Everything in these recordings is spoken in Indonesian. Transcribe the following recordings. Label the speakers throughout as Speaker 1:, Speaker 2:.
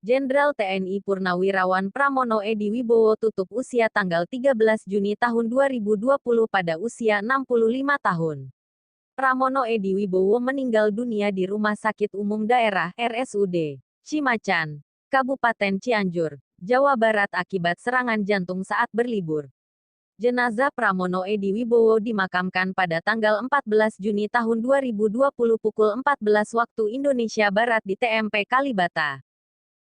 Speaker 1: Jenderal TNI Purnawirawan Pramono Edi Wibowo tutup usia tanggal 13 Juni tahun 2020 pada usia 65 tahun. Pramono Edi Wibowo meninggal dunia di Rumah Sakit Umum Daerah RSUD Cimacan, Kabupaten Cianjur, Jawa Barat akibat serangan jantung saat berlibur. Jenazah Pramono Edi Wibowo dimakamkan pada tanggal 14 Juni tahun 2020 pukul 14 waktu Indonesia Barat di TMP Kalibata.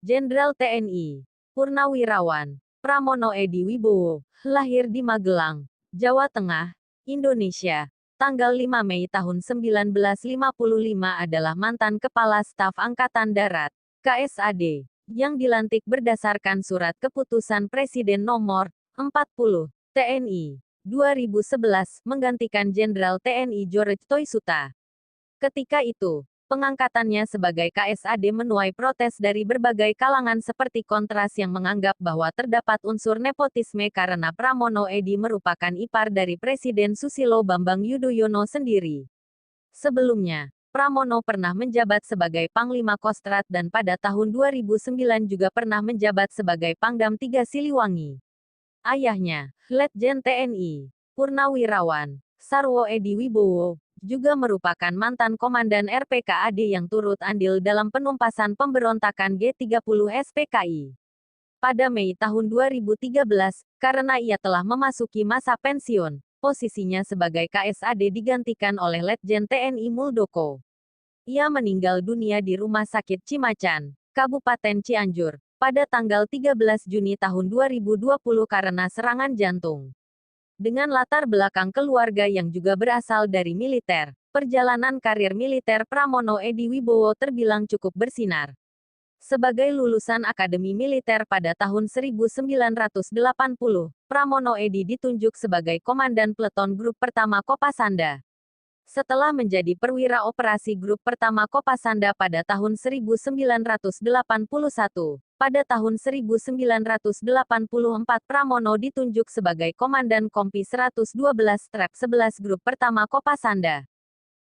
Speaker 1: Jenderal TNI Purnawirawan Pramono Edi Wibowo lahir di Magelang, Jawa Tengah, Indonesia, tanggal 5 Mei tahun 1955 adalah mantan Kepala Staf Angkatan Darat, KSAD, yang dilantik berdasarkan Surat Keputusan Presiden Nomor 40, TNI, 2011, menggantikan Jenderal TNI George Toisuta. Ketika itu, pengangkatannya sebagai KSAD menuai protes dari berbagai kalangan seperti Kontras yang menganggap bahwa terdapat unsur nepotisme karena Pramono Edi merupakan ipar dari Presiden Susilo Bambang Yudhoyono sendiri. Sebelumnya, Pramono pernah menjabat sebagai Panglima Kostrat dan pada tahun 2009 juga pernah menjabat sebagai Pangdam 3 Siliwangi. Ayahnya, Letjen TNI Purnawirawan Sarwo Edi Wibowo, juga merupakan mantan komandan RPKAD yang turut andil dalam penumpasan pemberontakan G30 SPKI. Pada Mei tahun 2013, karena ia telah memasuki masa pensiun, posisinya sebagai KSAD digantikan oleh Letjen TNI Muldoko. Ia meninggal dunia di Rumah Sakit Cimacan, Kabupaten Cianjur, pada tanggal 13 Juni tahun 2020 karena serangan jantung. Dengan latar belakang keluarga yang juga berasal dari militer, perjalanan karir militer Pramono Edi Wibowo terbilang cukup bersinar. Sebagai lulusan Akademi Militer pada tahun 1980, Pramono Edi ditunjuk sebagai Komandan Peleton Grup Pertama Kopasanda. Setelah menjadi perwira operasi Grup Pertama Kopasanda pada tahun 1981, pada tahun 1984 Pramono ditunjuk sebagai Komandan Kompi 112 Strap 11 Grup Pertama Kopasanda.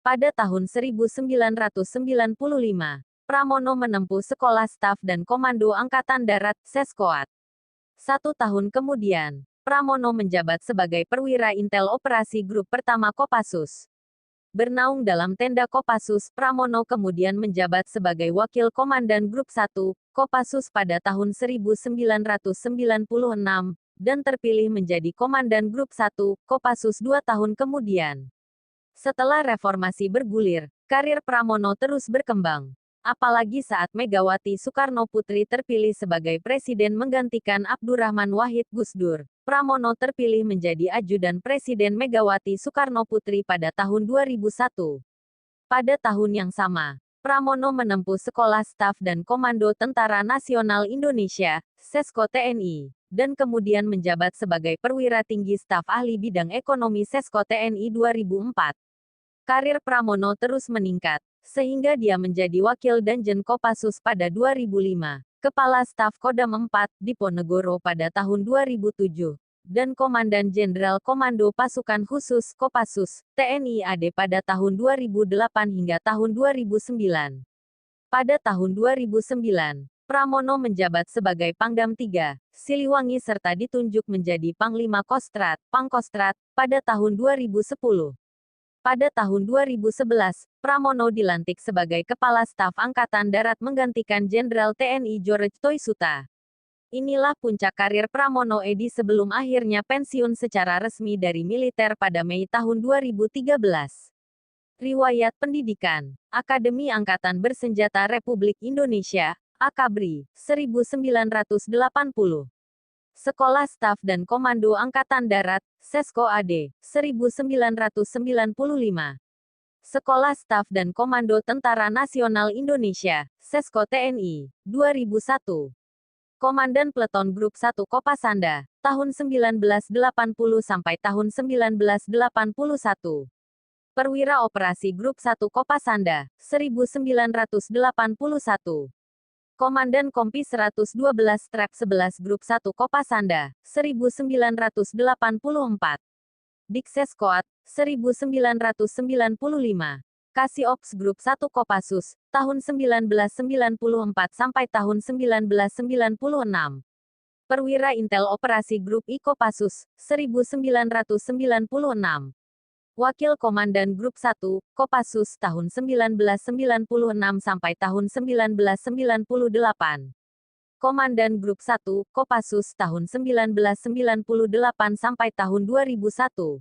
Speaker 1: Pada tahun 1995, Pramono menempuh Sekolah Staf dan Komando Angkatan Darat, Seskoat. 1 tahun kemudian, Pramono menjabat sebagai perwira Intel Operasi Grup Pertama Kopassus. Bernaung dalam tenda Kopassus, Pramono kemudian menjabat sebagai Wakil Komandan Grup 1, Kopassus pada tahun 1996, dan terpilih menjadi Komandan Grup 1, Kopassus 2 tahun kemudian. Setelah reformasi bergulir, karir Pramono terus berkembang. Apalagi saat Megawati Soekarno Putri terpilih sebagai Presiden menggantikan Abdurrahman Wahid Gusdur, Pramono terpilih menjadi ajudan Presiden Megawati Soekarno Putri pada tahun 2001. Pada tahun yang sama, Pramono menempuh Sekolah Staf dan Komando Tentara Nasional Indonesia, Sesko TNI, dan kemudian menjabat sebagai Perwira Tinggi Staf Ahli Bidang Ekonomi Sesko TNI 2004. Karir Pramono terus meningkat, sehingga dia menjadi Wakil Danjen Kopassus pada 2005, Kepala Staf Kodam 4, Diponegoro pada tahun 2007, dan Komandan Jenderal Komando Pasukan Khusus Kopassus, TNI AD pada tahun 2008 hingga tahun 2009. Pada tahun 2009, Pramono menjabat sebagai Pangdam 3, Siliwangi serta ditunjuk menjadi Panglima Kostrat, Pangkostrat, pada tahun 2010. Pada tahun 2011, Pramono dilantik sebagai Kepala Staf Angkatan Darat menggantikan Jenderal TNI George Toisuta. Inilah puncak karir Pramono Edi sebelum akhirnya pensiun secara resmi dari militer pada Mei tahun 2013. Riwayat pendidikan: Akademi Angkatan Bersenjata Republik Indonesia, AKABRI, 1980. Sekolah Staf dan Komando Angkatan Darat, Sesko AD, 1995. Sekolah Staf dan Komando Tentara Nasional Indonesia, Sesko TNI, 2001. Komandan Peleton Grup 1 Kopasanda, tahun 1980 sampai tahun 1981. Perwira Operasi Grup 1 Kopasanda, 1981. Komandan Kompi 112 Strap 11 Grup 1 Kopasanda, 1984. Dik Seskoat, 1995. Kasih Ops Group 1 Kopassus, tahun 1994 sampai tahun 1996. Perwira Intel Operasi Grup I Kopassus, 1996. Wakil Komandan Grup 1, Kopassus tahun 1996 sampai tahun 1998. Komandan Grup 1, Kopassus tahun 1998 sampai tahun 2001.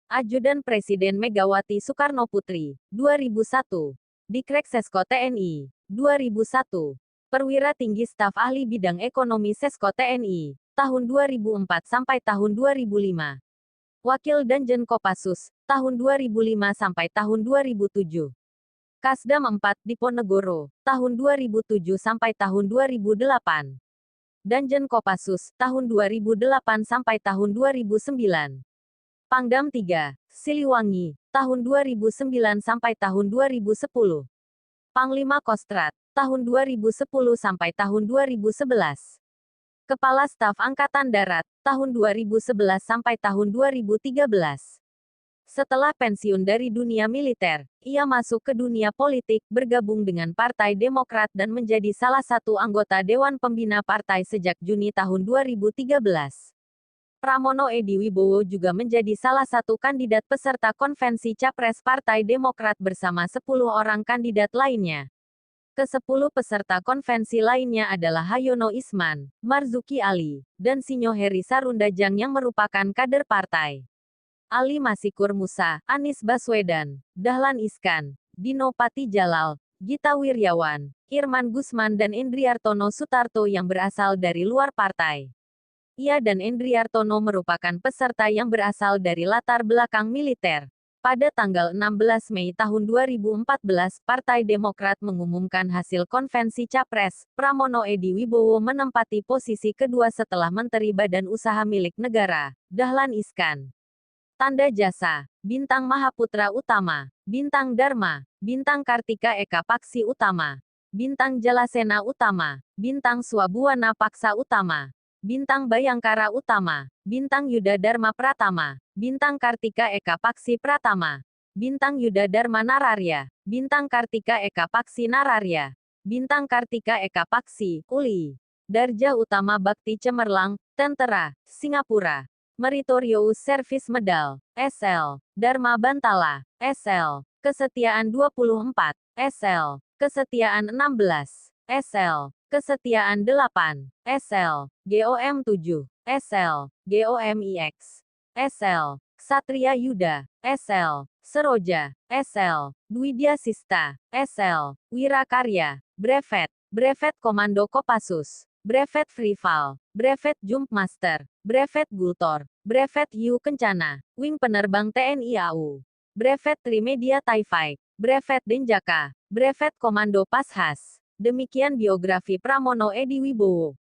Speaker 1: Ajudan Presiden Megawati Soekarno Putri, 2001. Dikrek Sesko TNI, 2001. Perwira Tinggi Staf Ahli Bidang Ekonomi Sesko TNI, tahun 2004 sampai tahun 2005. Wakil Danjen Kopassus, tahun 2005 sampai tahun 2007. Kasdam 4 Diponegoro, tahun 2007 sampai tahun 2008. Danjen Kopassus, tahun 2008 sampai tahun 2009. Pangdam 3, Siliwangi, tahun 2009 sampai tahun 2010. Panglima Kostrat, tahun 2010 sampai tahun 2011. Kepala Staf Angkatan Darat, tahun 2011 sampai tahun 2013. Setelah pensiun dari dunia militer, ia masuk ke dunia politik, bergabung dengan Partai Demokrat dan menjadi salah satu anggota Dewan Pembina Partai sejak Juni tahun 2013. Pramono Edi Wibowo juga menjadi salah satu kandidat peserta konvensi Capres Partai Demokrat bersama 10 orang kandidat lainnya. Ke-10 peserta konvensi lainnya adalah Hayono Isman, Marzuki Ali, dan Sinyo Heri Sarundajang yang merupakan kader partai. Ali Masikur Musa, Anies Baswedan, Dahlan Iskan, Dino Patijalal, Gita Wirjawan, Irman Gusman dan Endriartono Sutarto yang berasal dari luar partai. Ia dan Endriartono merupakan peserta yang berasal dari latar belakang militer. Pada tanggal 16 Mei tahun 2014, Partai Demokrat mengumumkan hasil konvensi Capres. Pramono Edi Wibowo menempati posisi kedua setelah Menteri Badan Usaha Milik Negara, Dahlan Iskan. Tanda jasa, Bintang Mahaputra Utama, Bintang Dharma, Bintang Kartika Eka Paksi Utama, Bintang Jalasena Utama, Bintang Swabuana Paksa Utama, Bintang Bayangkara Utama, Bintang Yuda Dharma Pratama, Bintang Kartika Eka Paksi Pratama, Bintang Yuda Dharma Nararya, Bintang Kartika Eka Paksi Nararya, Bintang Kartika Eka Paksi, Uli. Darjah Utama Bakti Cemerlang, Tentera, Singapura. Meritorious Service Medal, SL. Dharma Bantala, SL. Kesetiaan 24, SL. Kesetiaan 16, SL. Kesetiaan 8, SL. GOM 7, SL. GOMIX, SL. Satria Yuda, SL. Seroja, SL. Dwidya Sista, SL. Wirakarya, Brevet. Brevet Komando Kopassus, Brevet Frival, Brevet Jumpmaster, Brevet Gultor, Brevet Yu Kencana, Wing Penerbang TNI AU, Brevet Trimedia Taifai, Brevet Denjaka, Brevet Komando Pashas. Demikian biografi Pramono Edi Wibowo.